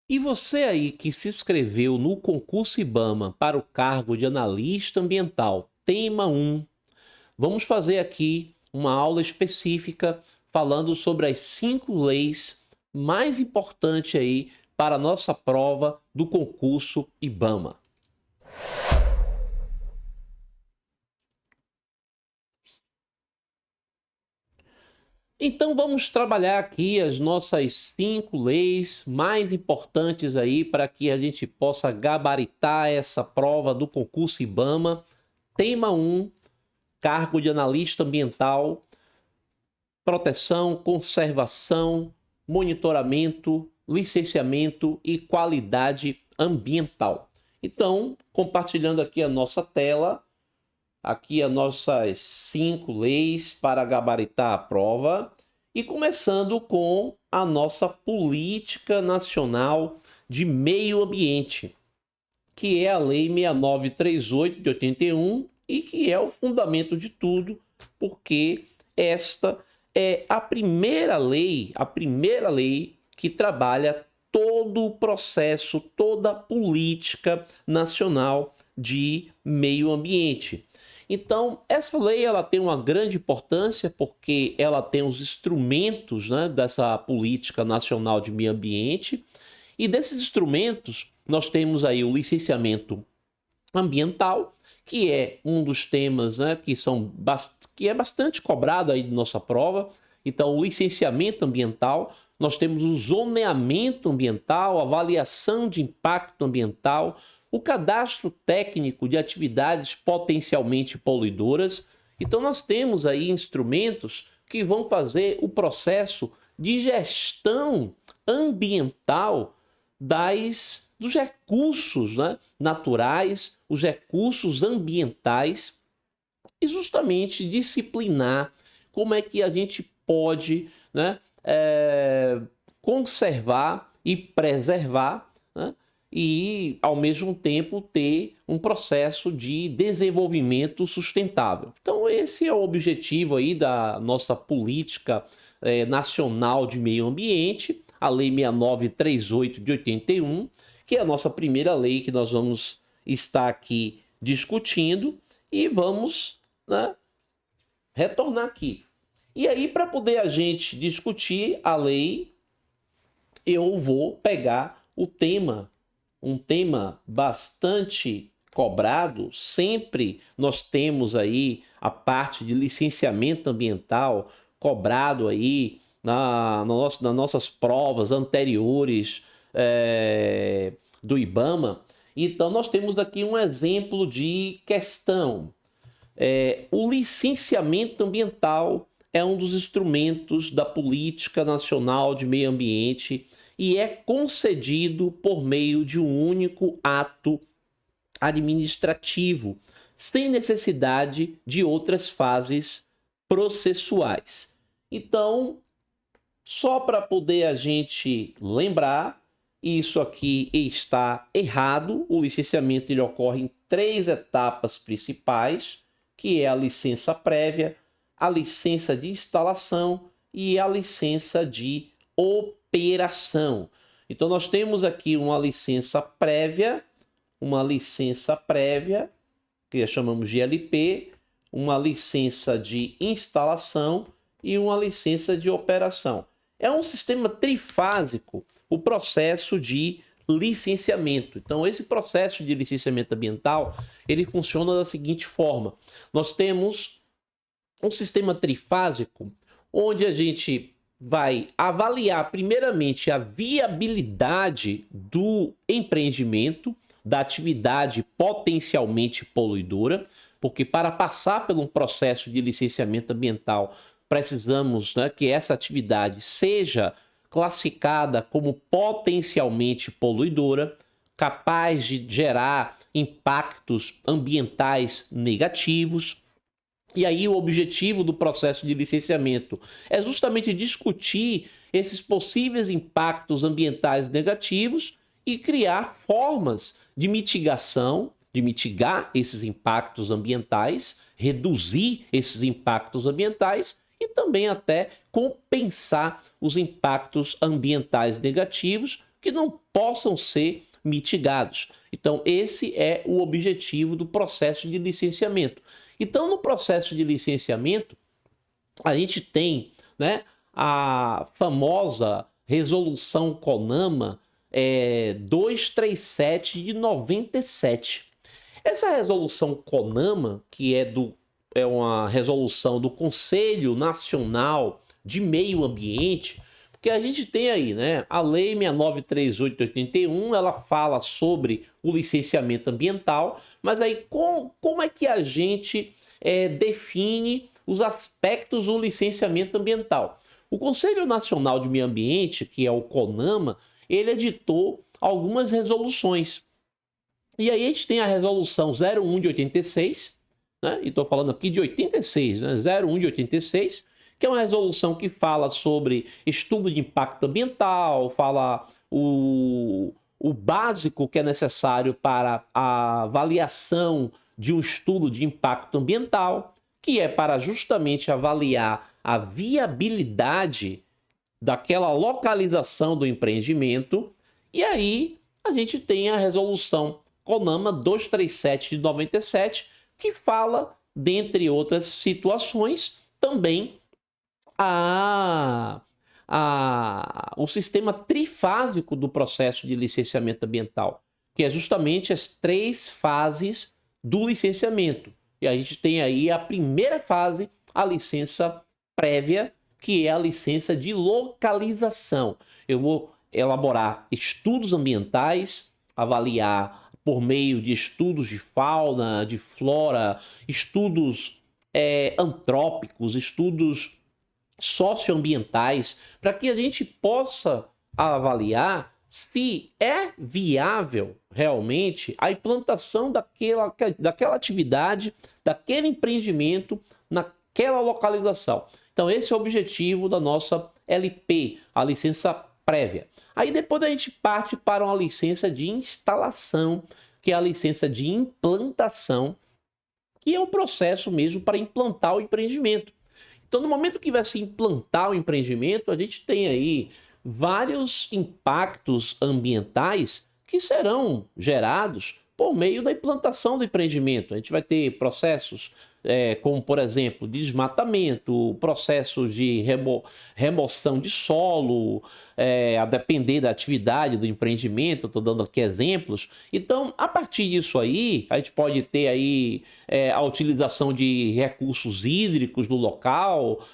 E você aí que se inscreveu no concurso IBAMA para o cargo de analista ambiental, tema 1, vamos fazer aqui uma aula específica falando sobre as 5 leis mais importantes aí para a nossa prova do concurso IBAMA. Então vamos trabalhar aqui as nossas 5 leis mais importantes aí para que a gente possa gabaritar essa prova do concurso IBAMA. Tema 1, cargo de analista ambiental, proteção, conservação, monitoramento, licenciamento e qualidade ambiental. Então, compartilhando aqui a nossa tela, aqui as nossas 5 leis para gabaritar a prova e começando com a nossa Política Nacional de Meio Ambiente, que é a Lei 6938 de 81 e que é o fundamento de tudo, porque esta é a primeira lei que trabalha todo o processo, toda a política nacional de meio ambiente. Então, essa lei ela tem uma grande importância porque ela tem os instrumentos, né, dessa política nacional de meio ambiente, e desses instrumentos nós temos aí o licenciamento ambiental, que é um dos temas, né, que é bastante cobrado aí de nossa prova. Então, o licenciamento ambiental, nós temos o zoneamento ambiental, avaliação de impacto ambiental, o cadastro técnico de atividades potencialmente poluidoras. Então, nós temos aí instrumentos que vão fazer o processo de gestão ambiental dos recursos, né, naturais, os recursos ambientais, e justamente disciplinar como é que a gente pode, né, conservar e preservar, né, e, ao mesmo tempo, ter um processo de desenvolvimento sustentável. Então, esse é o objetivo aí da nossa política nacional de meio ambiente, a Lei 6938 de 81, que é a nossa primeira lei que nós vamos estar aqui discutindo e vamos, né, retornar aqui. E aí, para poder a gente discutir a lei, eu vou pegar um tema bastante cobrado. Sempre nós temos aí parte de licenciamento ambiental cobrado aí nas nossas provas anteriores do IBAMA. Então, nós temos aqui um exemplo de questão. O licenciamento ambiental é um dos instrumentos da Política Nacional de Meio Ambiente e é concedido por meio de um único ato administrativo, sem necessidade de outras fases processuais. Então, só para poder a gente lembrar, isso aqui está errado. O licenciamento ele ocorre em 3 etapas principais, que é a licença prévia, a licença de instalação e a licença de operação. Então, nós temos aqui uma licença prévia, que chamamos de LP, uma licença de instalação e uma licença de operação. É um sistema trifásico o processo de licenciamento. Então, esse processo de licenciamento ambiental, ele funciona da seguinte forma. Nós temos um sistema trifásico, onde a gente vai avaliar primeiramente a viabilidade do empreendimento, da atividade potencialmente poluidora, porque para passar por um processo de licenciamento ambiental, precisamos, né, que essa atividade seja classificada como potencialmente poluidora, capaz de gerar impactos ambientais negativos. E aí o objetivo do processo de licenciamento é justamente discutir esses possíveis impactos ambientais negativos e criar formas de mitigação, de mitigar esses impactos ambientais, reduzir esses impactos ambientais e também até compensar os impactos ambientais negativos que não possam ser mitigados. Então, esse é o objetivo do processo de licenciamento. Então, no processo de licenciamento, a gente tem, né, a famosa resolução CONAMA 237 de 97. Essa resolução CONAMA, que é uma resolução do Conselho Nacional de Meio Ambiente, porque a gente tem aí, né, a Lei 6938 de 81, ela fala sobre o licenciamento ambiental, mas aí como é que a gente define os aspectos do licenciamento ambiental? O Conselho Nacional de Meio Ambiente, que é o CONAMA, ele editou algumas resoluções. E aí a gente tem a resolução 01 de 86, né? E estou falando aqui de 86, né? 01 de 86, que é uma resolução que fala sobre estudo de impacto ambiental, fala o básico que é necessário para a avaliação de um estudo de impacto ambiental, que é para justamente avaliar a viabilidade daquela localização do empreendimento. E aí a gente tem a resolução CONAMA 237 de 97, que fala, dentre outras situações, também o sistema trifásico do processo de licenciamento ambiental, que é justamente as 3 fases do licenciamento. E a gente tem aí a primeira fase, a licença prévia, que é a licença de localização. Eu vou elaborar estudos ambientais, avaliar por meio de estudos de fauna, de flora, estudos antrópicos, estudos socioambientais, para que a gente possa avaliar se é viável realmente a implantação daquela atividade, daquele empreendimento naquela localização. Então, esse é o objetivo da nossa LP, a licença prévia. Aí depois a gente parte para uma licença de instalação, que é a licença de implantação, que é o processo mesmo para implantar o empreendimento. Então, no momento que vai se implantar o empreendimento, a gente tem aí vários impactos ambientais que serão gerados por meio da implantação do empreendimento. A gente vai ter processos como, por exemplo, desmatamento, processos de remoção de solo, a depender da atividade do empreendimento, estou dando aqui exemplos. Então, a partir disso aí, a gente pode ter aí a utilização de recursos hídricos no local.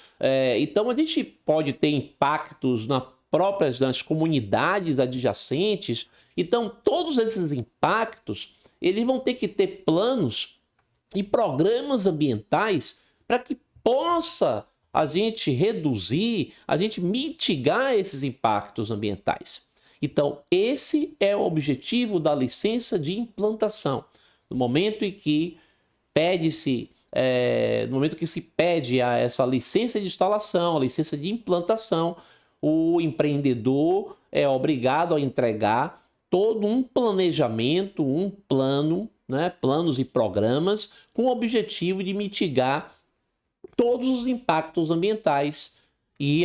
Então, a gente pode ter impactos nas comunidades adjacentes. Então, todos esses impactos, eles vão ter que ter planos e programas ambientais para que possa a gente reduzir, a gente mitigar esses impactos ambientais. Então, esse é o objetivo da licença de implantação. No momento em que se pede a essa licença de instalação, a licença de implantação, o empreendedor é obrigado a entregar todo um planejamento, um plano, né, planos e programas com o objetivo de mitigar todos os impactos ambientais e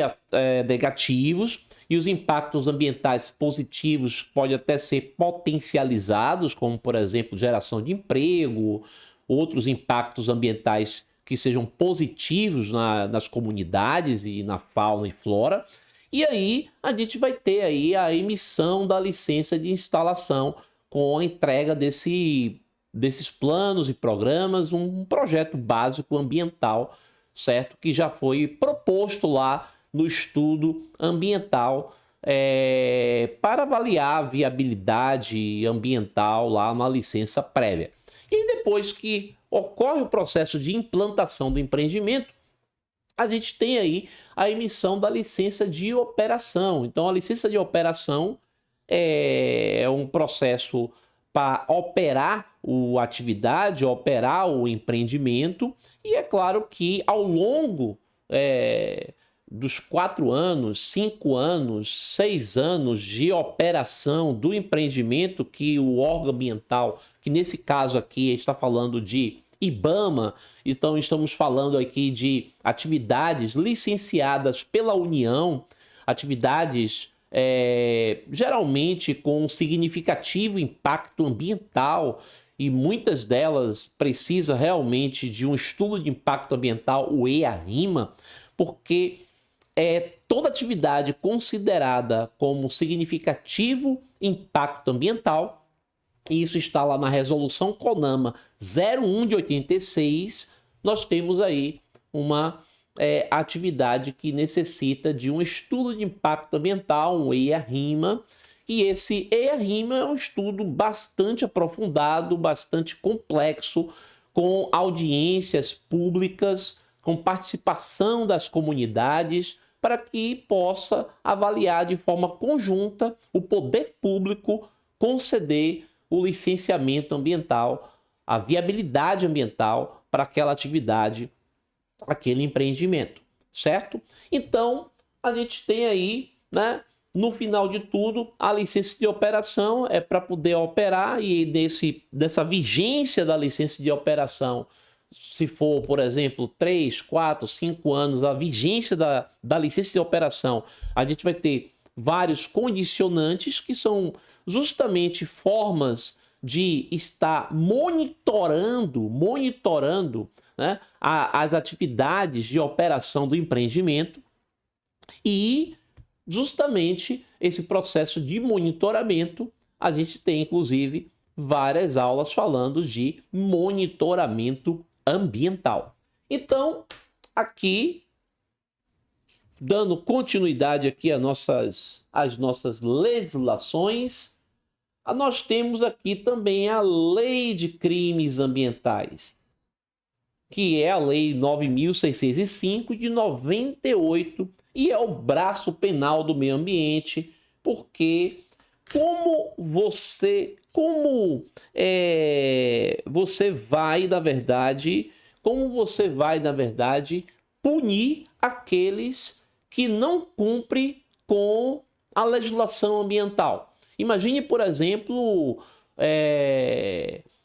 negativos, e os impactos ambientais positivos podem até ser potencializados, como, por exemplo, geração de emprego, outros impactos ambientais que sejam positivos nas comunidades e na fauna e flora. E aí a gente vai ter aí a emissão da licença de instalação com a entrega desses planos e programas, um projeto básico ambiental, certo? Que já foi proposto lá no estudo ambiental para avaliar a viabilidade ambiental lá na licença prévia. E aí, depois que ocorre o processo de implantação do empreendimento, a gente tem aí a emissão da licença de operação. Então, a licença de operação é um processo para operar a atividade, operar o empreendimento, e é claro que ao longo dos 4 anos, 5 anos, 6 anos de operação do empreendimento, que o órgão ambiental, que nesse caso aqui está falando de IBAMA, então estamos falando aqui de atividades licenciadas pela União, atividades geralmente com um significativo impacto ambiental, e muitas delas precisam realmente de um estudo de impacto ambiental, o EIA-RIMA, porque toda atividade considerada como significativo impacto ambiental, e isso está lá na resolução CONAMA 01 de 86, nós temos aí uma atividade que necessita de um estudo de impacto ambiental, um EIA-RIMA, e esse EIA-RIMA é um estudo bastante aprofundado, bastante complexo, com audiências públicas, com participação das comunidades, para que possa avaliar de forma conjunta o poder público conceder o licenciamento ambiental, a viabilidade ambiental para aquela atividade, aquele empreendimento, certo? Então, a gente tem aí, né, no final de tudo, a licença de operação é para poder operar, e dessa vigência da licença de operação, se for, por exemplo, 3, 4, 5 anos, a vigência da licença de operação, a gente vai ter vários condicionantes que são justamente formas de estar monitorando, né, as atividades de operação do empreendimento, e justamente esse processo de monitoramento, a gente tem inclusive várias aulas falando de monitoramento ambiental. Então, aqui, dando continuidade aqui às nossas legislações, nós temos aqui também a Lei de Crimes Ambientais, que é a Lei 9.605 de 98, e é o braço penal do meio ambiente, porque como você vai, na verdade, punir aqueles que não cumprem com a legislação ambiental. Imagine, por exemplo,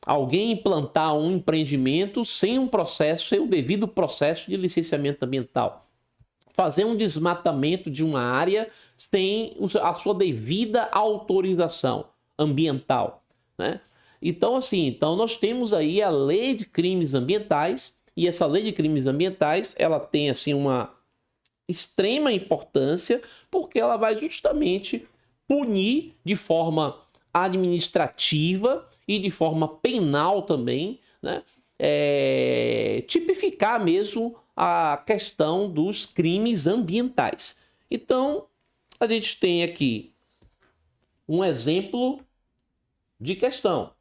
alguém implantar um empreendimento sem o devido processo de licenciamento ambiental. Fazer um desmatamento de uma área sem a sua devida autorização ambiental, né? Então, nós temos aí a Lei de Crimes Ambientais, e essa Lei de Crimes Ambientais, ela tem assim uma extrema importância, porque ela vai justamente punir de forma administrativa e de forma penal também, né? Tipificar mesmo a questão dos crimes ambientais. Então, a gente tem aqui um exemplo de questão.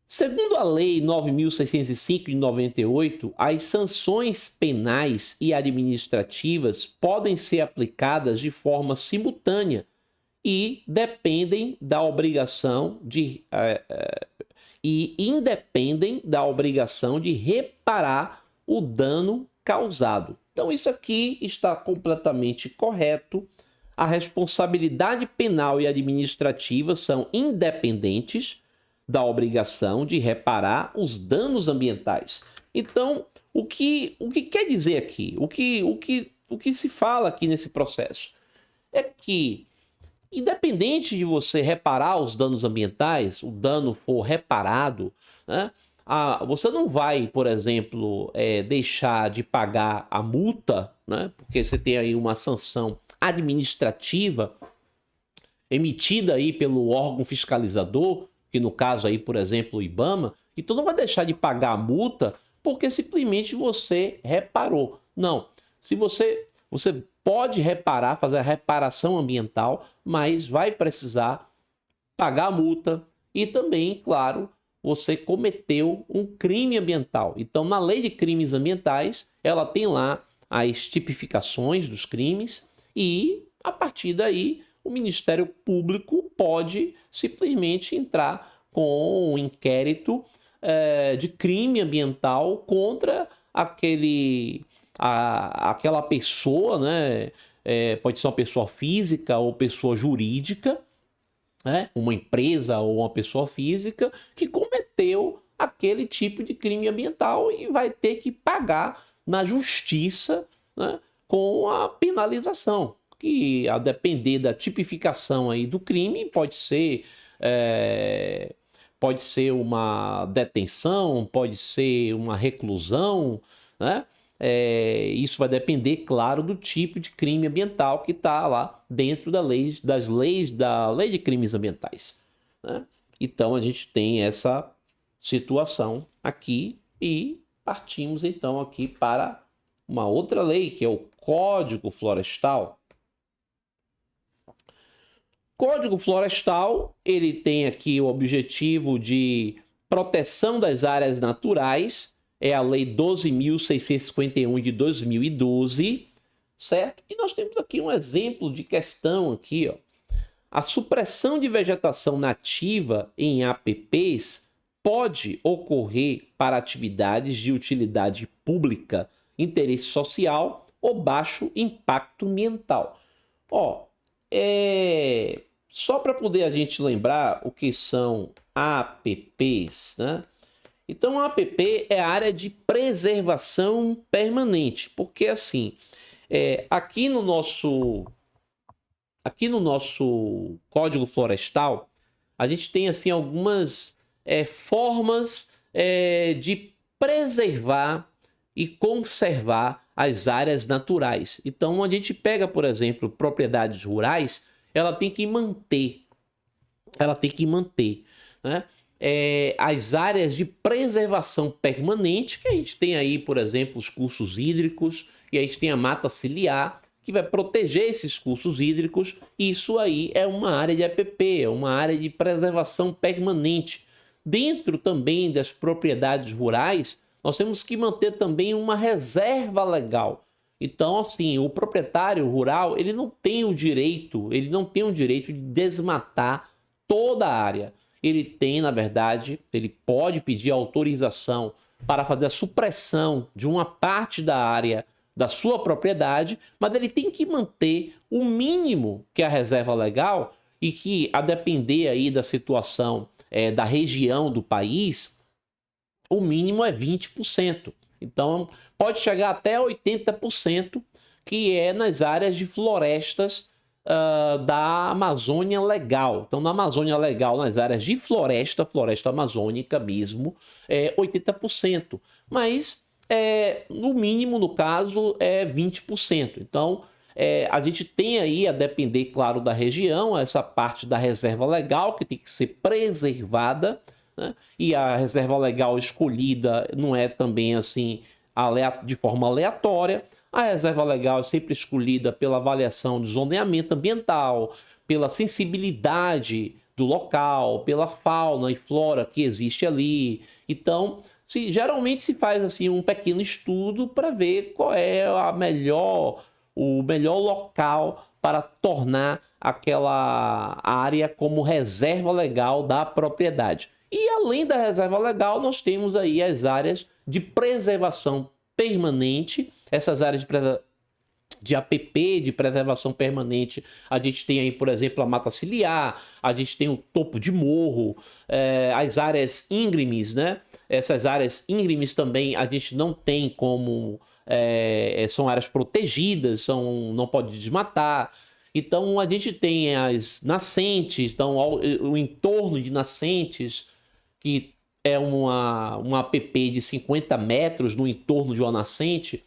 Segundo a Lei 9.605 de 98, as sanções penais e administrativas podem ser aplicadas de forma simultânea e independem da obrigação de reparar o dano causado. Então, isso aqui está completamente correto. A responsabilidade penal e administrativa são independentes da obrigação de reparar os danos ambientais. Então, o que quer dizer aqui? O que se fala aqui nesse processo é que, independente de você reparar os danos ambientais, o dano for reparado, né, você não vai, por exemplo, deixar de pagar a multa, né, porque você tem aí uma sanção administrativa emitida aí pelo órgão fiscalizador, que no caso aí, por exemplo, o IBAMA, então não vai deixar de pagar a multa porque simplesmente você reparou. Não, se você pode reparar, fazer a reparação ambiental, mas vai precisar pagar a multa, e também, claro, você cometeu um crime ambiental. Então, na Lei de Crimes Ambientais, ela tem lá as tipificações dos crimes, e a partir daí o Ministério Público pode simplesmente entrar com um inquérito de crime ambiental contra aquela pessoa, né? Pode ser uma pessoa física ou pessoa jurídica, né? Uma empresa ou uma pessoa física que cometeu aquele tipo de crime ambiental e vai ter que pagar na justiça, né, com a penalização. que, a depender da tipificação aí do crime, pode ser uma detenção, pode ser uma reclusão, né? Isso vai depender, claro, do tipo de crime ambiental que está lá dentro da lei de crimes ambientais, né? Então a gente tem essa situação aqui e partimos então aqui para uma outra lei, que é o Código Florestal. Código Florestal, ele tem aqui o objetivo de proteção das áreas naturais, é a Lei 12.651 de 2012, certo? E nós temos aqui um exemplo de questão aqui, ó. A supressão de vegetação nativa em APPs pode ocorrer para atividades de utilidade pública, interesse social ou baixo impacto ambiental. Ó, só para poder a gente lembrar o que são APPs, né? Então, a APP é a área de preservação permanente, porque assim, aqui no nosso Código Florestal, a gente tem assim algumas formas de preservar e conservar as áreas naturais. Então, a gente pega, por exemplo, propriedades rurais, ela tem que manter, né? As áreas de preservação permanente, que a gente tem aí, por exemplo, os cursos hídricos, e a gente tem a mata ciliar, que vai proteger esses cursos hídricos. Isso aí é uma área de APP, é uma área de preservação permanente. Dentro também das propriedades rurais, nós temos que manter também uma reserva legal. Então, assim, o proprietário rural, ele não tem o direito de desmatar toda a área. Ele tem, na verdade, ele pode pedir autorização para fazer a supressão de uma parte da área da sua propriedade, mas ele tem que manter o mínimo que é a reserva legal, e que, a depender aí da situação da região do país, o mínimo é 20%. Então, pode chegar até 80%, que é nas áreas de florestas da Amazônia Legal. Então, na Amazônia Legal, nas áreas de floresta amazônica mesmo, é 80%. Mas, no mínimo, no caso, é 20%. Então, a gente tem aí, a depender, claro, da região, essa parte da reserva legal, que tem que ser preservada, né? E a reserva legal escolhida não é também assim de forma aleatória. A reserva legal é sempre escolhida pela avaliação de zoneamento ambiental, pela sensibilidade do local, pela fauna e flora que existe ali. Então, geralmente se faz assim um pequeno estudo para ver qual é o melhor local para tornar aquela área como reserva legal da propriedade. E além da reserva legal, nós temos aí as áreas de preservação permanente. Essas áreas de APP, de preservação permanente, a gente tem aí, por exemplo, a mata ciliar, a gente tem o topo de morro, as áreas íngremes, né? Essas áreas íngremes também a gente não tem como... são áreas protegidas, não pode desmatar. Então, a gente tem as nascentes, então, o entorno de nascentes, que é uma APP de 50 metros no entorno de uma nascente,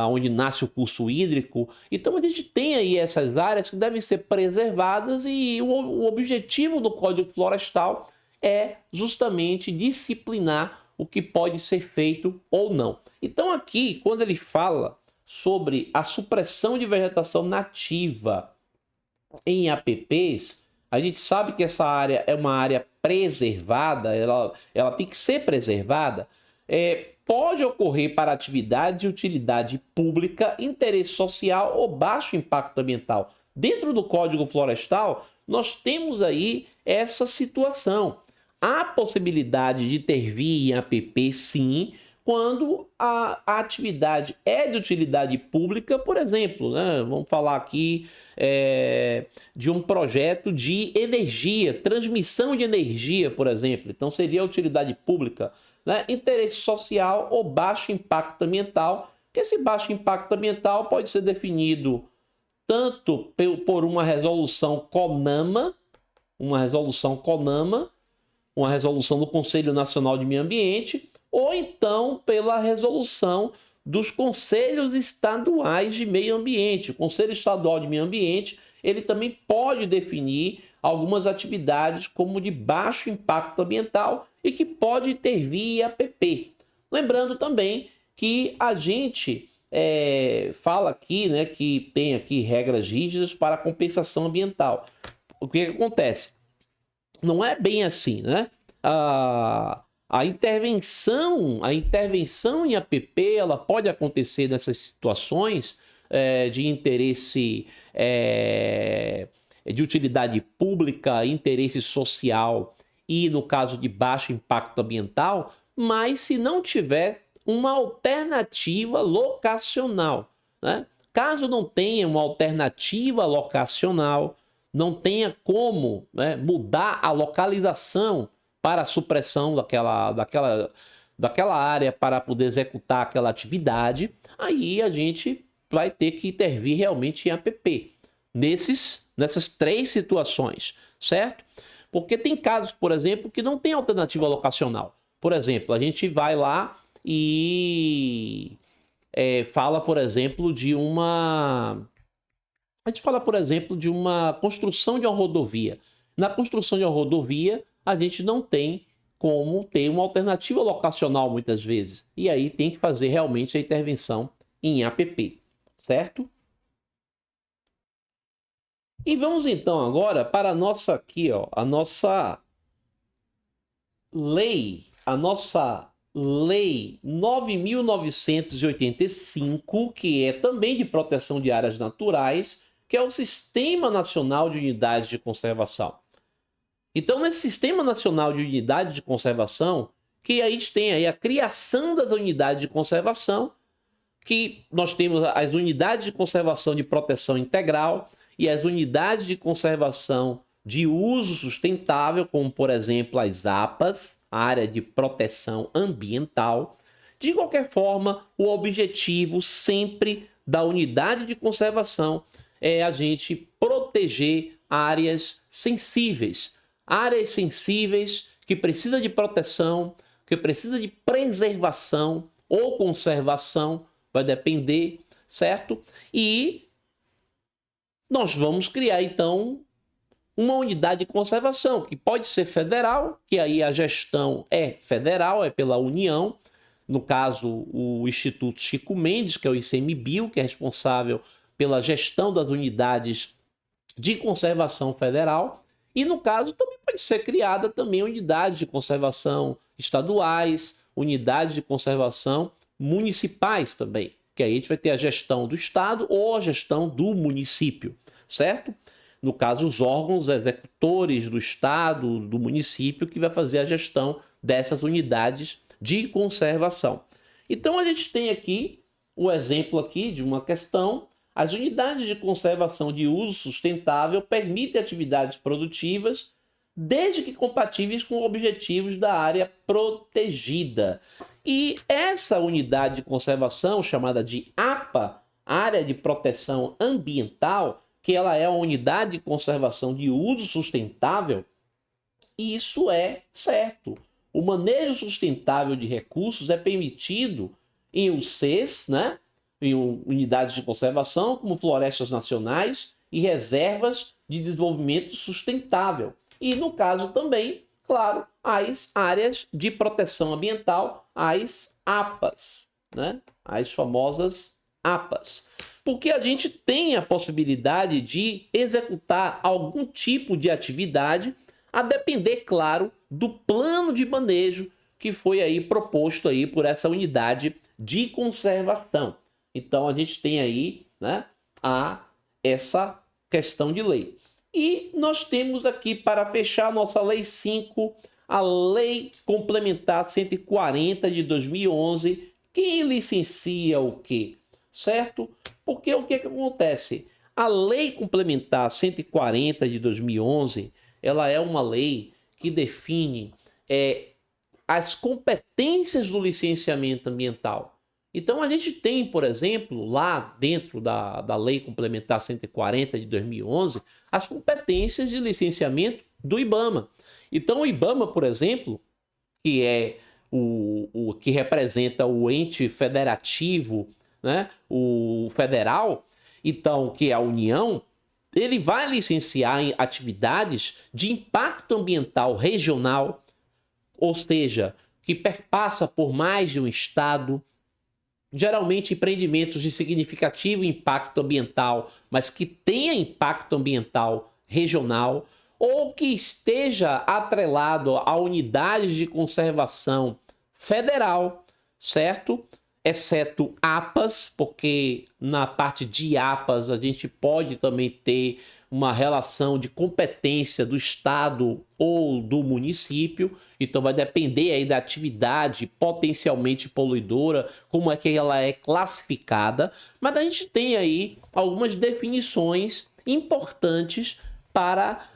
onde nasce o curso hídrico. Então, a gente tem aí essas áreas que devem ser preservadas, e o objetivo do Código Florestal é justamente disciplinar o que pode ser feito ou não. Então, aqui, quando ele fala sobre a supressão de vegetação nativa em APPs, a gente sabe que essa área é uma área preservada, ela tem que ser preservada. Pode ocorrer para atividade de utilidade pública, interesse social ou baixo impacto ambiental. Dentro do Código Florestal, nós temos aí essa situação. Há possibilidade de intervir em APP, sim, quando a atividade é de utilidade pública, por exemplo, né? Vamos falar aqui de um projeto de energia, transmissão de energia, por exemplo. Então, seria utilidade pública, né? Interesse social ou baixo impacto ambiental, que esse baixo impacto ambiental pode ser definido tanto por uma resolução CONAMA, uma resolução do Conselho Nacional de Meio Ambiente, ou então pela resolução dos Conselhos Estaduais de Meio Ambiente. O Conselho Estadual de Meio Ambiente, ele também pode definir algumas atividades como de baixo impacto ambiental e que pode intervir em APP. Lembrando também que a gente fala aqui, né, que tem aqui regras rígidas para a compensação ambiental. O que acontece? Não é bem assim, né? A intervenção em APP, ela pode acontecer nessas situações de interesse de utilidade pública, interesse social e, no caso de baixo impacto ambiental, mas se não tiver uma alternativa locacional, né? Caso não tenha uma alternativa locacional, não tenha como, né, mudar a localização para a supressão daquela área para poder executar aquela atividade, aí a gente vai ter que intervir realmente em APP. Nessas três situações, certo? Porque tem casos, por exemplo, que não tem alternativa locacional. Por exemplo, a gente vai lá e fala, por exemplo, de uma... A gente fala, por exemplo, de uma construção de uma rodovia. Na construção de uma rodovia, a gente não tem como ter uma alternativa locacional muitas vezes. E aí tem que fazer realmente a intervenção em APP, certo? E vamos então agora para a nossa aqui, ó, a nossa lei 9.985, que é também de proteção de áreas naturais, que é o Sistema Nacional de Unidades de Conservação. Então, nesse Sistema Nacional de Unidades de Conservação, que a gente tem aí a criação das unidades de conservação, que nós temos as unidades de conservação de proteção integral e as unidades de conservação de uso sustentável, como, por exemplo, as APAs, Área de Proteção Ambiental. De qualquer forma, o objetivo sempre da unidade de conservação é a gente proteger áreas sensíveis que precisam de proteção, que precisam de preservação ou conservação, vai depender, certo? E nós vamos criar, então, uma unidade de conservação, que pode ser federal, que aí a gestão é federal, é pela União, no caso, o Instituto Chico Mendes, que é o ICMBio, que é responsável pela gestão das unidades de conservação federal, e no caso também pode ser criada também unidades de conservação estaduais, unidades de conservação municipais também, que aí a gente vai ter a gestão do estado ou a gestão do município, certo? No caso, os órgãos executores do estado, do município, que vai fazer a gestão dessas unidades de conservação. Então, a gente tem aqui o exemplo aqui de uma questão. As unidades de conservação de uso sustentável permitem atividades produtivas desde que compatíveis com objetivos da área protegida. E essa unidade de conservação, chamada de APA, Área de Proteção Ambiental, que ela é uma unidade de conservação de uso sustentável, e isso é certo. O manejo sustentável de recursos é permitido em UCs, né? Em unidades de conservação, como florestas nacionais e reservas de desenvolvimento sustentável. E, no caso também, claro, as áreas de proteção ambiental, as APAs, né? As famosas APAs. Porque a gente tem a possibilidade de executar algum tipo de atividade, a depender, claro, do plano de manejo que foi aí proposto aí por essa unidade de conservação. Então, a gente tem aí, né, essa questão de lei. E nós temos aqui, para fechar a nossa Lei 5, a Lei Complementar 140 de 2011, que licencia o quê? Certo? Porque o que acontece? A Lei Complementar 140 de 2011, ela é uma lei que define as competências do licenciamento ambiental. Então a gente tem, por exemplo, lá dentro da Lei Complementar 140 de 2011, as competências de licenciamento do IBAMA. Então o IBAMA, por exemplo, que é o que representa o ente federativo, né, o federal, então, que é a União, ele vai licenciar em atividades de impacto ambiental regional, ou seja, que perpassa por mais de um estado, geralmente empreendimentos de significativo impacto ambiental, mas que tenha impacto ambiental regional, ou que esteja atrelado a unidades de conservação federal, certo? Exceto APAS, porque na parte de APAS a gente pode também ter uma relação de competência do estado ou do município, então vai depender aí da atividade potencialmente poluidora, como é que ela é classificada, mas a gente tem aí algumas definições importantes para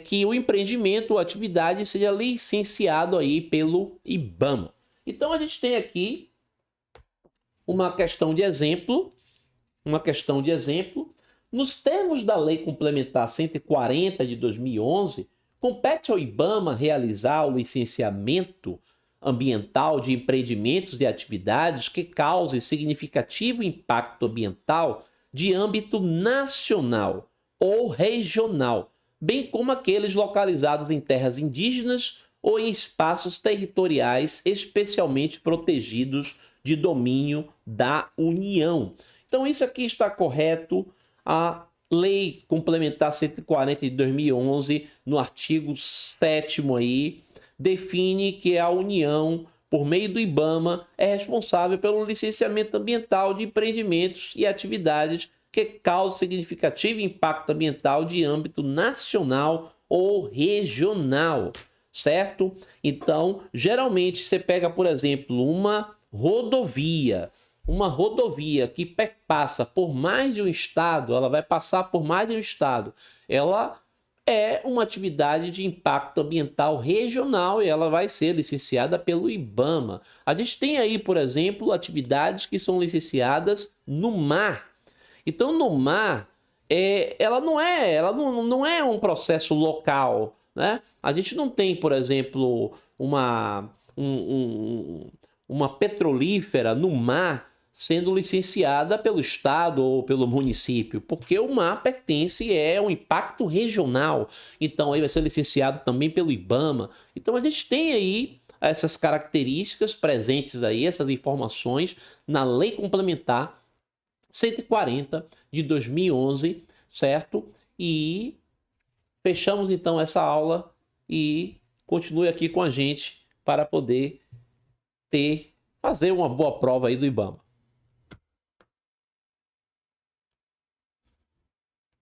que o empreendimento ou atividade seja licenciado aí pelo IBAMA. Então a gente tem aqui uma questão de exemplo, nos termos da Lei Complementar 140 de 2011, compete ao IBAMA realizar o licenciamento ambiental de empreendimentos e atividades que causem significativo impacto ambiental de âmbito nacional ou regional, bem como aqueles localizados em terras indígenas ou em espaços territoriais especialmente protegidos de domínio da União. Então, isso aqui está correto. A Lei Complementar 140 de 2011, no artigo 7º aí, define que a União, por meio do IBAMA, é responsável pelo licenciamento ambiental de empreendimentos e atividades que causam significativo impacto ambiental de âmbito nacional ou regional, certo? Então, geralmente você pega, por exemplo, uma rodovia que passa por mais de um estado, ela vai passar por mais de um estado, ela é uma atividade de impacto ambiental regional e ela vai ser licenciada pelo IBAMA. A gente tem aí, por exemplo, atividades que são licenciadas no mar. Então, no mar, ela não é um processo local, né? A gente não tem, por exemplo, uma petrolífera no mar sendo licenciada pelo estado ou pelo município, porque o mar pertence a um impacto regional. Então, aí vai ser licenciado também pelo IBAMA. Então, a gente tem aí essas características presentes aí, essas informações na Lei Complementar 140 de 2011, certo? E fechamos então essa aula e continue aqui com a gente para poder fazer uma boa prova aí do IBAMA.